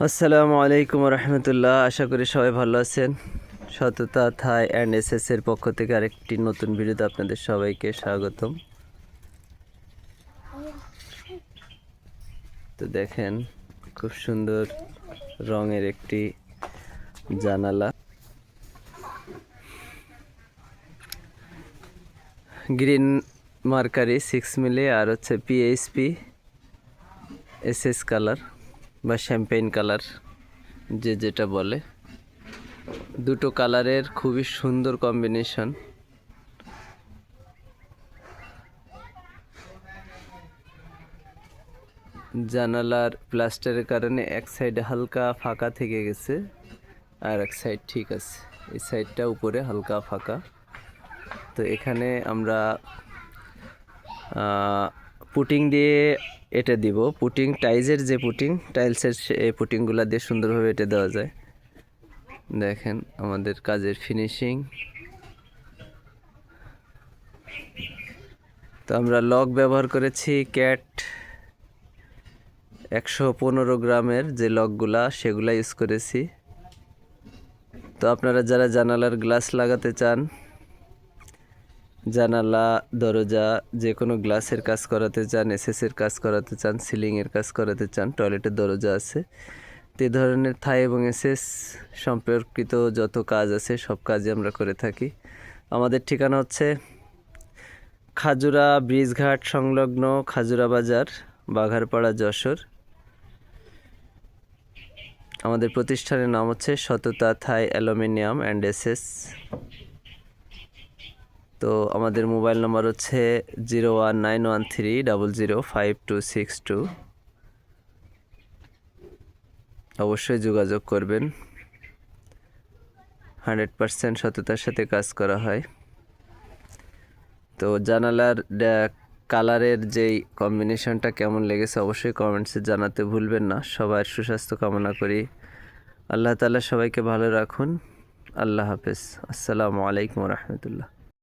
আসসালামু আলাইকুম রহমতুল্লাহ। আশা করি সবাই ভালো আছেন। সততা থাই অ্যান্ড এসএস এর পক্ষ থেকে আরেকটি নতুন ভিডিওতে আপনাদের সবাইকে স্বাগতম। তো দেখেন, খুব সুন্দর রঙের একটি জানালা, গ্রিন মার্কারি 6 মিলি, আর হচ্ছে পিএইচপি এসএস কালার বা শ্যাম্পেইন কালার, যে যেটা বলে। দুটো কালারের খুবই সুন্দর কম্বিনেশন। জানালার প্লাস্টারের কারণে এক সাইডে হালকা ফাঁকা থেকে গেছে, আর এক সাইড ঠিক আছে। এই সাইডটা উপরে হালকা ফাঁকা। তো এখানে আমরা পুটিং দিয়ে এটা দিব। পুটিং টাইলসের যে পুটিং, টাইলসের এই পুটিংগুলো দিয়ে সুন্দরভাবে এটা দেওয়া যায়। দেখেন আমাদের কাজের ফিনিশিং। তো আমরা লক ব্যবহার করেছি ক্যাট 115 গ্রামের যে লকগুলা, সেগুলা ইউজ করেছি। তো আপনারা যারা জানালার গ্লাস লাগাতে চান, জানালা দরজা যে কোনো গ্লাসের কাজ করাতে চান, এসএসের কাজ করাতে চান, সিলিংয়ের কাজ করাতে চান, টয়লেটের দরজা আছে, তো এই ধরনের থাই এবং এসএস সম্পর্কিত যত কাজ আছে সব কাজই আমরা করে থাকি। আমাদের ঠিকানা হচ্ছে খাজুরা ব্রিজঘাট সংলগ্ন খাজুরা বাজার, বাঘারপাড়া, যশোর। আমাদের প্রতিষ্ঠানের নাম হচ্ছে সততা থাই অ্যালুমিনিয়াম অ্যান্ড এসএস। তো আমাদের মোবাইল নাম্বার হচ্ছে 01913005262। অবশ্যই যোগাযোগ করবেন। 100% সততার সাথে কাজ করা হয়। তো জানালার কালারের যেই কম্বিনেশনটা কেমন লেগেছে অবশ্যই কমেন্টসে জানাতে ভুলবেন না। সবার সুস্বাস্থ্য কামনা করি। আল্লাহ তাআলা সবাইকে ভালো রাখুন। আল্লাহ হাফেজ। আসসালামু আলাইকুম রহমতুল্লাহ।